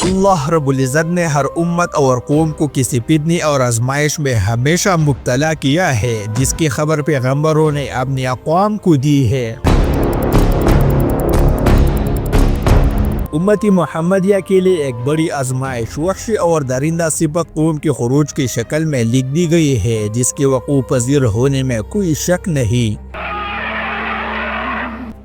اللہ رب العزت نے ہر امت اور قوم کو کسی فتنی اور آزمائش میں ہمیشہ مبتلا کیا ہے، جس کی خبر پیغمبروں نے اپنی اقوام کو دی ہے۔ امتی محمدیہ کے لیے ایک بڑی آزمائش وحشی اور درندہ صفت قوم کے خروج کی شکل میں لکھ دی گئی ہے، جس کے وقوع پذیر ہونے میں کوئی شک نہیں۔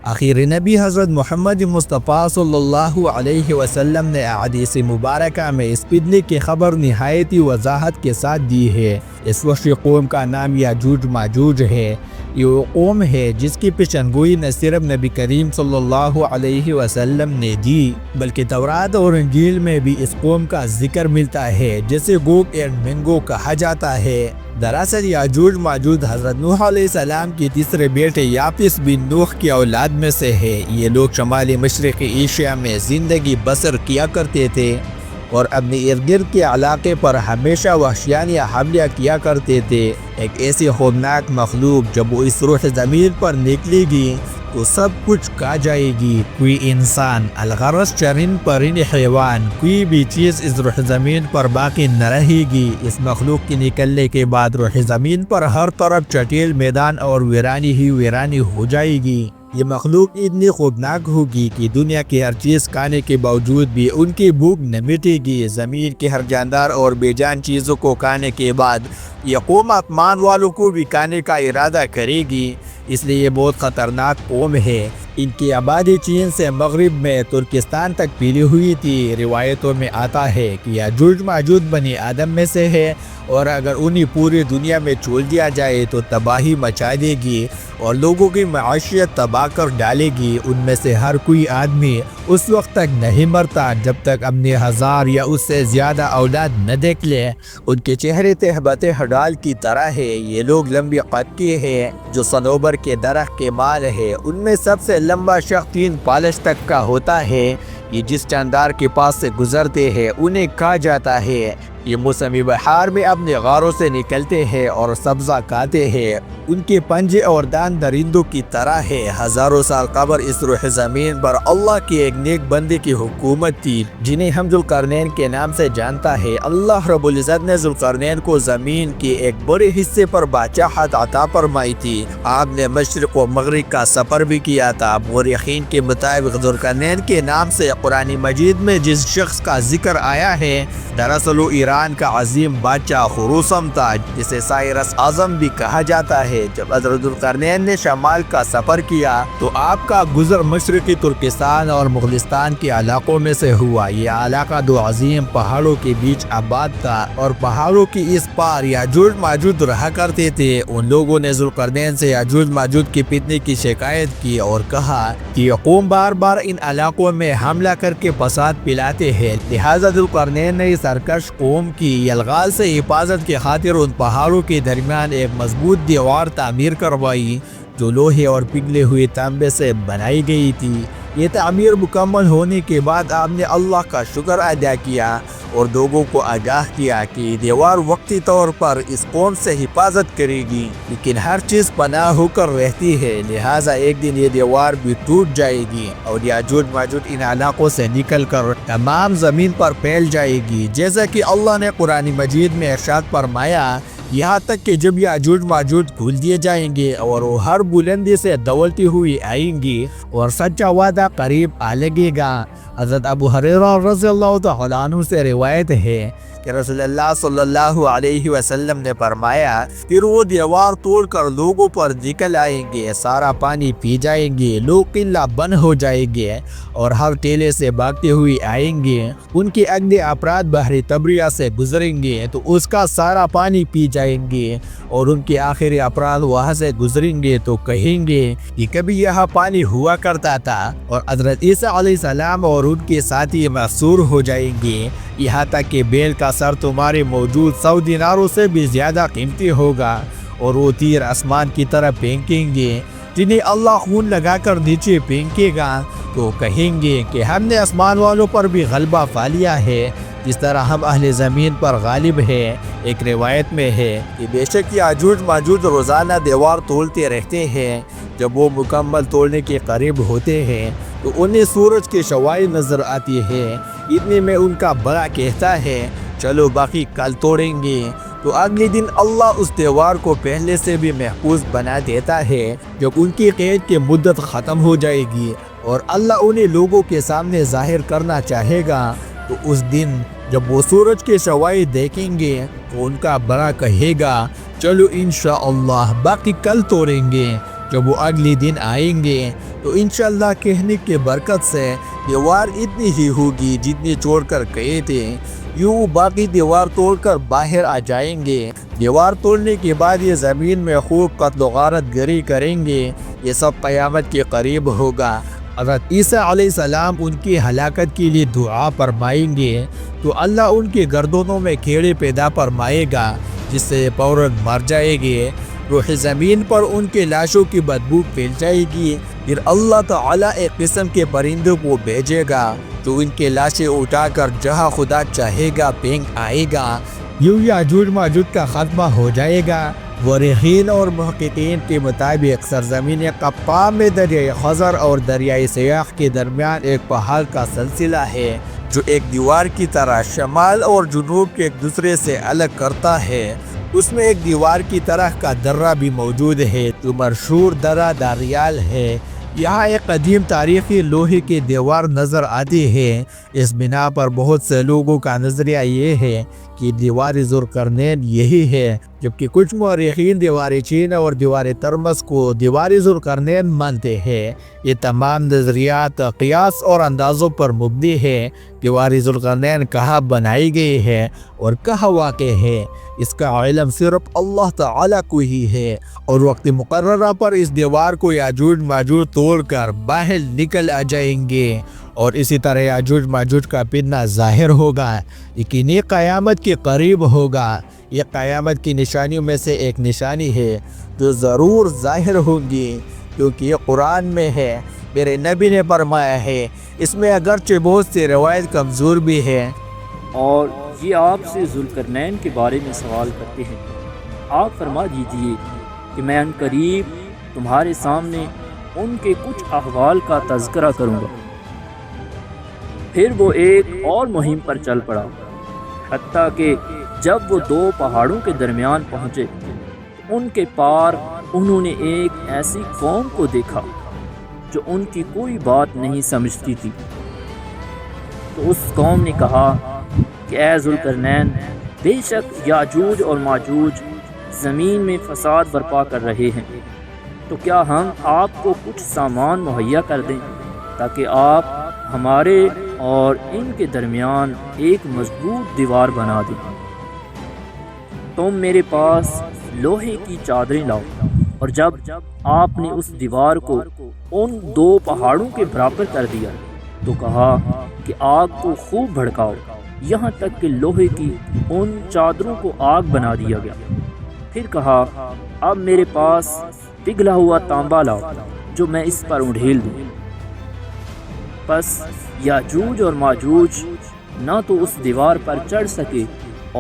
آخر نبی حضرت محمد مصطفیٰ صلی اللہ علیہ وسلم نے احادیث مبارکہ میں اس فتنے کی خبر نہایت وضاحت کے ساتھ دی ہے۔ اس وحشی قوم کا نام یاجوج ماجوج ہے۔ یہ وہ قوم ہے جس کی پیشنگوئی نہ صرف نبی کریم صلی اللہ علیہ وسلم نے دی، بلکہ تورات اور انجیل میں بھی اس قوم کا ذکر ملتا ہے، جسے گوگ اینڈ میگوگ کہا جاتا ہے۔ دراصل یاجوج ماجوج حضرت نوح علیہ السلام کی تیسرے بیٹے یافس بن نوح کی اولاد میں سے ہے۔ یہ لوگ شمالی مشرقی ایشیا میں زندگی بسر کیا کرتے تھے اور اپنے ارد گرد کے علاقے پر ہمیشہ وحشیانہ حملہ کیا کرتے تھے۔ ایک ایسی خوفناک مخلوق جب وہ اس روح زمین پر نکلے گی تو سب کچھ کھا جائے گی۔ کوئی انسان، الغرض چرند پرند حیوان، کوئی بھی چیز اس روح زمین پر باقی نہ رہے گی۔ اس مخلوق کے نکلنے کے بعد روح زمین پر ہر طرف چٹیل میدان اور ویرانی ہی ویرانی ہو جائے گی۔ یہ مخلوق اتنی خوفناک ہوگی کہ دنیا کی ہر چیز کھانے کے باوجود بھی ان کی بھوک نہ مٹے گی۔ زمین کے ہر جاندار اور بے جان چیزوں کو کھانے کے بعد یہ قوم آسمان والوں کو بھی کھانے کا ارادہ کرے گی، اس لیے یہ بہت خطرناک قوم ہے۔ ان کی آبادی چین سے مغرب میں ترکستان تک پھیلی ہوئی تھی۔ روایتوں میں آتا ہے کہ یاجوج ماجوج بنی آدم میں سے ہے اور اگر انہیں پوری دنیا میں چھوڑ دیا جائے تو تباہی مچا دے گی اور لوگوں کی معیشت تباہ کر ڈالے گی۔ ان میں سے ہر کوئی آدمی اس وقت تک نہیں مرتا جب تک اپنے 1000 یا اس سے زیادہ اولاد نہ دیکھ لے۔ ان کے چہرے تہبت ہڈال کی طرح ہے۔ یہ لوگ لمبی قد کے ہیں جو صنوبر کے درخت کے مال ہے۔ ان میں سب سے لمبا شخص 3 پالش تک کا ہوتا ہے۔ یہ جس جاندار کے پاس سے گزرتے ہیں انہیں کھا جاتا ہے۔ یہ موسمی بہار میں اپنے غاروں سے نکلتے ہیں اور سبزہ کھاتے ہیں۔ ان کے پنجے اور دان درندوں کی طرح ہے۔ ہزاروں سال قبل اس روح زمین پر اللہ کی ایک نیک بندے کی حکومت تھی، جنہیں ہم ذوالقرنین کے نام سے جانتا ہے۔ اللہ رب العزت نے ذوالقرنین کو زمین کے ایک بڑے حصے پر بادشاہت عطا فرمائی تھی۔ آپ نے مشرق و مغرب کا سفر بھی کیا تھا۔ مورخین کے مطابق ذوالقرنین کے نام سے قرآن مجید میں جس شخص کا ذکر آیا ہے دراصل وہ ایران کا عظیم بادشاہ خروشم تھا، جسے سائرس اعظم بھی کہا جاتا ہے۔ جب حضرت ذوالقرنین نے شمال کا سفر کیا تو آپ کا گزر مشرقی ترکستان اور مغلستان کے علاقوں میں سے ہوا۔ یہ علاقہ 2 عظیم پہاڑوں کے بیچ آباد تھا اور پہاڑوں کی اس پار یاجوج ماجوج رہا کرتے تھے۔ ان لوگوں نے ذوالقرنین سے یاجوج ماجوج کی فتنے کی شکایت کی اور کہا کہ یہ قوم بار بار ان علاقوں میں حملہ کر کے فساد پھیلاتے ہیں، لہذا ذوالقرنین نے سرکش قوم کی یلغال سے حفاظت کی خاطر ان پہاڑوں کے درمیان ایک مضبوط دیوار تعمیر کروائی جو لوہے اور پگھلے ہوئے تانبے سے بنائی گئی تھی۔ یہ تعمیر مکمل ہونے کے بعد آپ نے اللہ کا شکر ادا کیا اور لوگوں کو آگاہ کیا کہ یہ دیوار وقتی طور پر اس قوم سے حفاظت کرے گی، لیکن ہر چیز پناہ ہو کر رہتی ہے، لہٰذا ایک دن یہ دیوار بھی ٹوٹ جائے گی اور یاجوج ماجوج ان علاقوں سے نکل کر تمام زمین پر پھیل جائے گی، جیسا کہ اللہ نے قرآن مجید میں ارشاد فرمایا، یہاں تک کہ جب یاجوج ماجوج کھول دیے جائیں گے اور وہ ہر بلندی سے دولتی ہوئی آئیں گی اور سچا وعدہ قریب آ لگے گا۔ حضرت ابو ہریرہ رضی اللہ تعالیٰ عنہ سے روایت ہے کہ رسول اللہ صلی اللہ علیہ وسلم نے فرمایا، پھر وہ دیوار توڑ کر لوگوں پر نکل آئیں گے، سارا پانی پی جائیں گے، لوگ قلعہ بند ہو جائیں گے اور ہر ٹیلے سے بھاگتے ہوئے آئیں گے۔ ان کے اگلے افراد بحر تبریہ سے گزریں گے تو اس کا سارا پانی پی جائیں گے اور ان کے آخری افراد وہاں سے گزریں گے تو کہیں گے کہ کبھی یہاں پانی ہوا کرتا تھا، اور حضرت عیسیٰ علیہ السلام اور ان کے ساتھی محصور ہو جائیں گے، یہاں تک کہ بیل کا سر تمہارے موجود 100 دیناروں سے بھی زیادہ قیمتی ہوگا، اور وہ تیر آسمان کی طرف پھینکیں گے جنہیں اللہ خون لگا کر نیچے پھینکے گا، تو کہیں گے کہ ہم نے آسمان والوں پر بھی غلبہ پا لیا ہے جس طرح ہم اہل زمین پر غالب ہے۔ ایک روایت میں ہے کہ بے شک یاجوج ماجوج روزانہ دیوار توڑتے رہتے ہیں، جب وہ مکمل توڑنے کے قریب ہوتے ہیں تو انہیں سورج کی شعاع نظر آتی ہے۔ اتنے میں ان کا بڑا کہتا ہے چلو باقی کل توڑیں گے۔ تو اگلے دن اللہ اس تہوار کو پہلے سے بھی محفوظ بنا دیتا ہے۔ جب ان کی قید کی مدت ختم ہو جائے گی اور اللہ انہیں لوگوں کے سامنے ظاہر کرنا چاہے گا تو اس دن جب وہ سورج کے شوائد دیکھیں گے تو ان کا بڑا کہے گا چلو انشاءاللہ باقی کل توڑیں گے۔ جب وہ اگلی دن آئیں گے تو انشاءاللہ کہنے کے برکت سے دیوار اتنی ہی ہوگی جتنی چھوڑ کر گئے تھے۔ یوں باقی دیوار توڑ کر باہر آ جائیں گے۔ دیوار توڑنے کے بعد یہ زمین میں خوب قتل و غارت گری کریں گے۔ یہ سب قیامت کے قریب ہوگا۔ حضرت عیسیٰ علیہ السلام ان کی ہلاکت کے لیے دعا فرمائیں گے تو اللہ ان کے گردنوں میں کیڑے پیدا فرمائے گا جس سے فوراً مر جائے گے۔ روح زمین پر ان کے لاشوں کی بدبو پھیل جائے گی۔ پھر اللہ تعالیٰ ایک قسم کے پرندوں کو بھیجے گا جو ان کے لاشیں اٹھا کر جہاں خدا چاہے گا پھینک آئے گا۔ یوں یاجوج ماجوج کا خاتمہ ہو جائے گا۔ مورخین اور محققین کے مطابق سرزمین قطام میں دریائے خزر اور دریائے سیاح کے درمیان ایک پہاڑ کا سلسلہ ہے جو ایک دیوار کی طرح شمال اور جنوب کے ایک دوسرے سے الگ کرتا ہے۔ اس میں ایک دیوار کی طرح کا درہ بھی موجود ہے جو مشہور درہ داریال ہے۔ یہاں ایک قدیم تاریخی لوہے کی دیوار نظر آتی ہے۔ اس بنا پر بہت سے لوگوں کا نظریہ یہ ہے کہ دیوار ذوالقرنین یہی ہے، جبکہ کچھ مورخین دیوار چین اور دیوار ترمس کو دیوار ذوالقرنین مانتے ہیں۔ یہ تمام نظریات قیاس اور اندازوں پر مبنی ہے۔ دیوار ذوالقرنین کہاں بنائی گئی ہے اور کہاں واقع ہے اس کا علم صرف اللہ تعالیٰ کو ہی ہے، اور وقت مقررہ پر اس دیوار کو یاجوج ماجوج توڑ کر باہر نکل آ جائیں گے اور اسی طرح یاجوج ماجوج کا فتنہ ظاہر ہوگا، لیکن یہ قیامت کے قریب ہوگا۔ یہ قیامت کی نشانیوں میں سے ایک نشانی ہے جو ضرور ظاہر ہوگی کیونکہ یہ قرآن میں ہے۔ میرے نبی نے فرمایا ہے، اس میں اگرچہ بہت سی روایت کمزور بھی ہے۔ اور یہ آپ سے ذوالقرنین کے بارے میں سوال کرتے ہیں، آپ فرما دیجئے کہ میں عنقریب تمہارے سامنے ان کے کچھ احوال کا تذکرہ کروں گا۔ پھر وہ ایک اور مہم پر چل پڑا، حتیٰ کہ جب وہ دو پہاڑوں کے درمیان پہنچے ان کے پار انہوں نے ایک ایسی قوم کو دیکھا جو ان کی کوئی بات نہیں سمجھتی تھی۔ تو اس قوم نے کہا کہ اے ذوالقرنین، بے شک یاجوج اور ماجوج زمین میں فساد برپا کر رہے ہیں، تو کیا ہم آپ کو کچھ سامان مہیا کر دیں تاکہ آپ ہمارے اور ان کے درمیان ایک مضبوط دیوار بنا دیں؟ تم میرے پاس لوہے کی چادریں لاؤ۔ اور جب آپ نے اس دیوار کو ان دو پہاڑوں کے برابر کر دیا تو کہا کہ آگ کو خوب بھڑکاؤ، یہاں تک کہ لوہے کی ان چادروں کو آگ بنا دیا گیا۔ پھر کہا اب میرے پاس پگھلا ہوا تانبا لاؤ جو میں اس پر انڈھیل دوں۔ پس یاجوج اور ماجوج نہ تو اس دیوار پر چڑھ سکے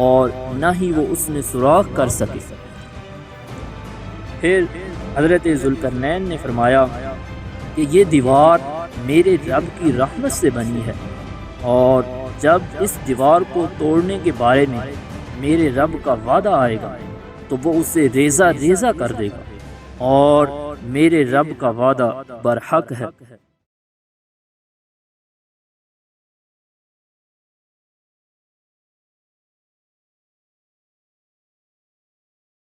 اور نہ ہی وہ اس میں سوراخ کر سکے۔ پھر حضرت ذوالقرنین نے فرمایا کہ یہ دیوار میرے رب کی رحمت سے بنی ہے، اور جب اس دیوار کو توڑنے کے بارے میں میرے رب کا وعدہ آئے گا تو وہ اسے ریزہ ریزہ کر دے گا، اور میرے رب کا وعدہ برحق ہے۔